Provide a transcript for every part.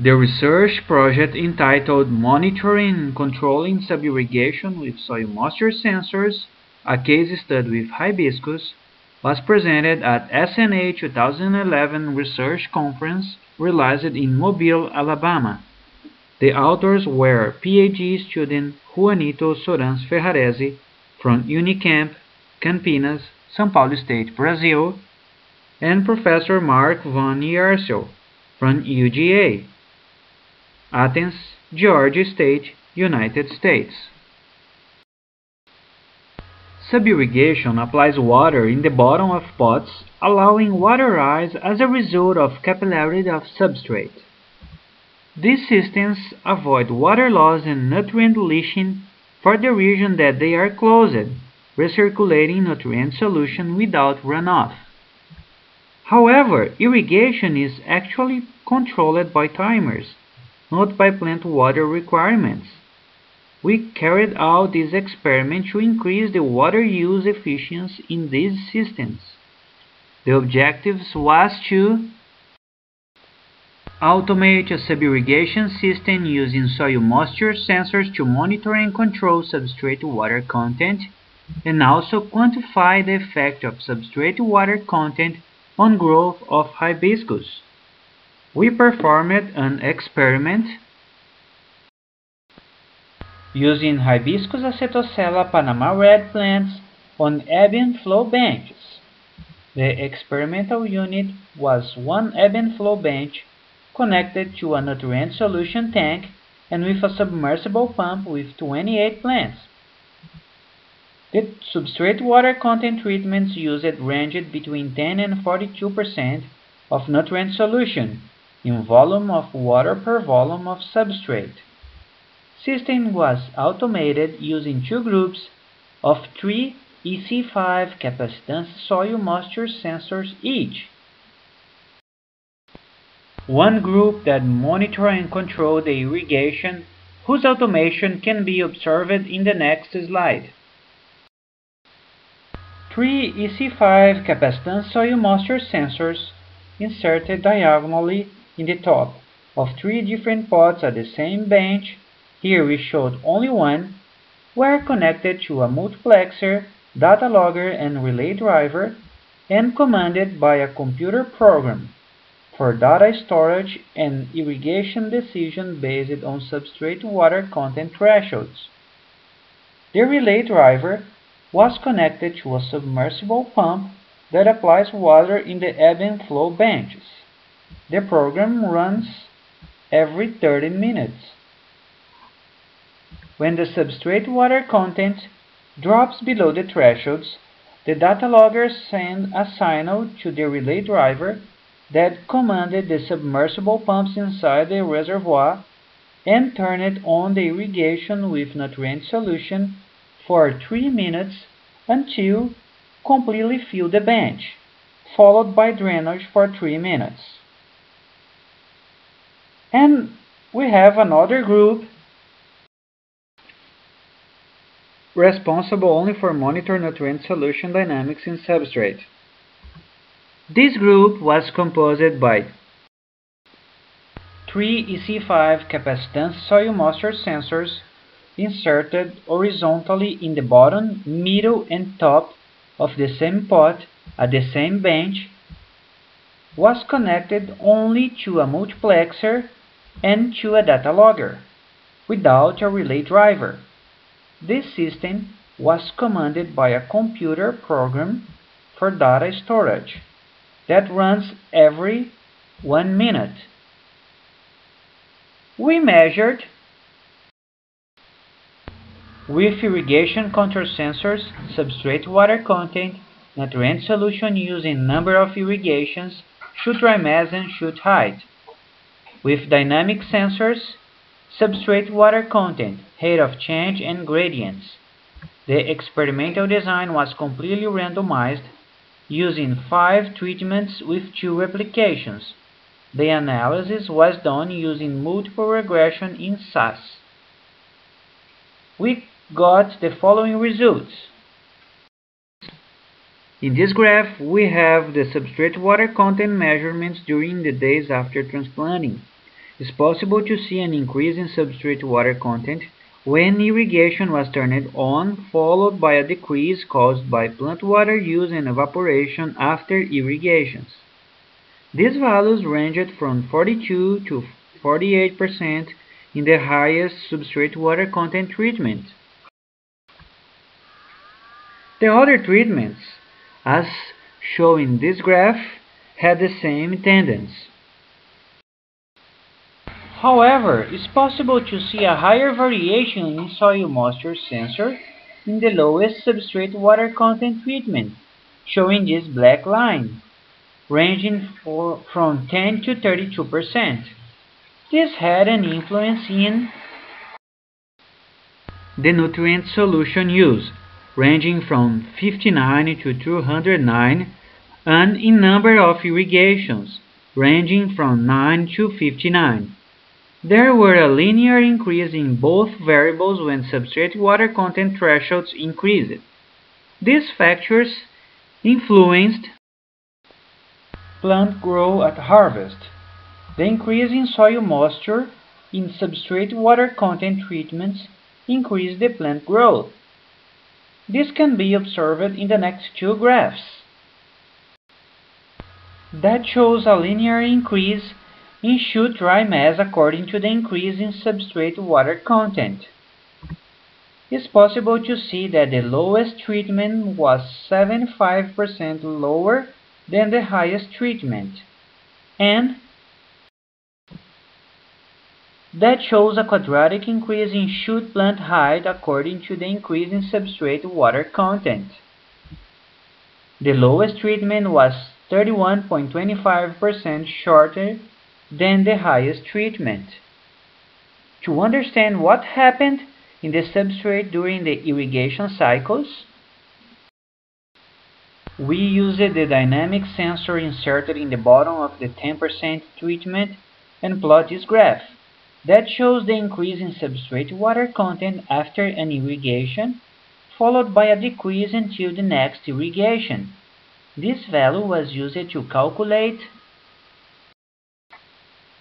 The research project entitled Monitoring and Controlling Sub-Irrigation with Soil Moisture Sensors, a case study with hibiscus, was presented at SNA 2011 Research Conference realized in Mobile, Alabama. The authors were PhD student Rhuanito Soranz Ferrarezi from Unicamp, Campinas, São Paulo State, Brazil, and Professor Marc van Iersel from UGA, Athens, Georgia State, United States. Sub-irrigation applies water in the bottom of pots, allowing water rise as a result of capillarity of substrate. These systems avoid water loss and nutrient leaching for the region that they are closed, recirculating nutrient solution without runoff. However, irrigation is actually controlled by timers, not by plant water requirements. We carried out this experiment to increase the water use efficiency in these systems. The objective was to automate a sub-irrigation system using soil moisture sensors to monitor and control substrate water content, and also quantify the effect of substrate water content on growth of hibiscus. We performed an experiment using Hibiscus acetosella Panama red plants on ebb and flow benches. The experimental unit was one ebb and flow bench connected to a nutrient solution tank and with a submersible pump with 28 plants. The substrate water content treatments used ranged between 10 and 42% of nutrient solution in volume of water per volume of substrate. System was automated using two groups of 3 EC5 capacitance soil moisture sensors each. One group that monitor and control the irrigation, whose automation can be observed in the next slide. 3 EC5 capacitance soil moisture sensors inserted diagonally in the top of 3 different pots at the same bench. Here we showed only one, were connected to a multiplexer, data logger and relay driver, and commanded by a computer program for data storage and irrigation decision based on substrate water content thresholds. The relay driver was connected to a submersible pump that applies water in the ebb and flow benches. The program runs every 30 minutes. When the substrate water content drops below the thresholds, the data logger sends a signal to the relay driver that commanded the submersible pumps inside the reservoir and turned on the irrigation with nutrient solution for 3 minutes until completely fill the bench, followed by drainage for 3 minutes. And we have another group responsible only for monitor nutrient solution dynamics in substrate. This group was composed by 3 EC5 capacitance soil moisture sensors inserted horizontally in the bottom, middle and top of the same pot at the same bench, was connected only to a multiplexer and to a data logger, without a relay driver. This system was commanded by a computer program for data storage that runs every 1 minute. We measured with irrigation control sensors substrate water content, nutrient solution using number of irrigations, shoot dry mass and shoot height. With dynamic sensors, substrate water content, rate of change and gradients. The experimental design was completely randomized using 5 treatments with 2 replications. The analysis was done using multiple regression in SAS. We got the following results. In this graph, we have the substrate water content measurements during the days after transplanting. it's possible to see an increase in substrate water content when irrigation was turned on, followed by a decrease caused by plant water use and evaporation after irrigations. These values ranged from 42 to 48% in the highest substrate water content treatment. The other treatments, as shown in this graph, had the same tendency. However, it's possible to see a higher variation in soil moisture sensor in the lowest substrate water content treatment, showing this black line, ranging from 10 to 32%. This had an influence in the nutrient solution use, ranging from 59 to 209, and in number of irrigations, ranging from 9 to 59. There were a linear increase in both variables when substrate water content thresholds increased. These factors influenced plant growth at harvest. The increase in soil moisture in substrate water content treatments increased the plant growth. This can be observed in the next two graphs. That shows a linear increase in shoot dry mass according to the increase in substrate water content. It's possible to see that the lowest treatment was 75% lower than the highest treatment, and that shows a quadratic increase in shoot plant height according to the increase in substrate water content. The lowest treatment was 31.25% shorter than the highest treatment. To understand what happened in the substrate during the irrigation cycles, we used the dynamic sensor inserted in the bottom of the 10% treatment and plot this graph. That shows the increase in substrate water content after an irrigation, followed by a decrease until the next irrigation. This value was used to calculate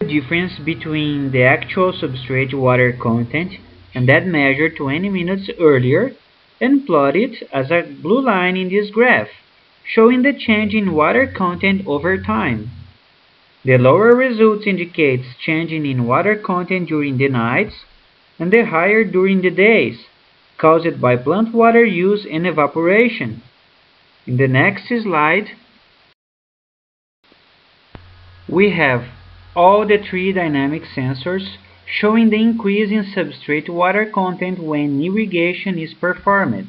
the difference between the actual substrate water content and that measured 20 minutes earlier, and plot it as a blue line in this graph, showing the change in water content over time. The lower results indicates changing in water content during the nights, and the higher during the days, caused by plant water use and evaporation. In the next slide, we have all the three dynamic sensors showing the increase in substrate water content when irrigation is performed.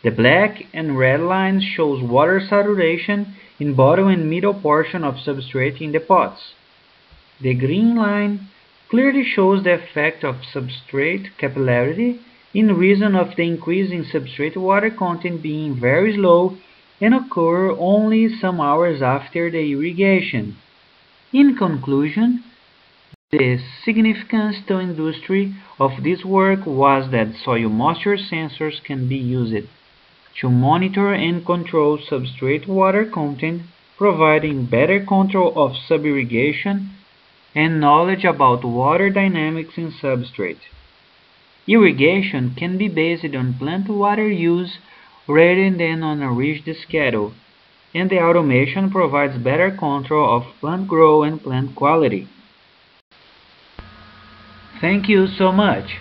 The black and red lines shows water saturation in bottom and middle portion of substrate in the pots. The green line clearly shows the effect of substrate capillarity in reason of the increase in substrate water content being very slow and occur only some hours after the irrigation. In conclusion, the significance to industry of this work was that soil moisture sensors can be used to monitor and control substrate water content, providing better control of sub-irrigation and knowledge about water dynamics in substrate. Irrigation can be based on plant water use rather than on a rigid schedule, and the automation provides better control of plant growth and plant quality. Thank you so much.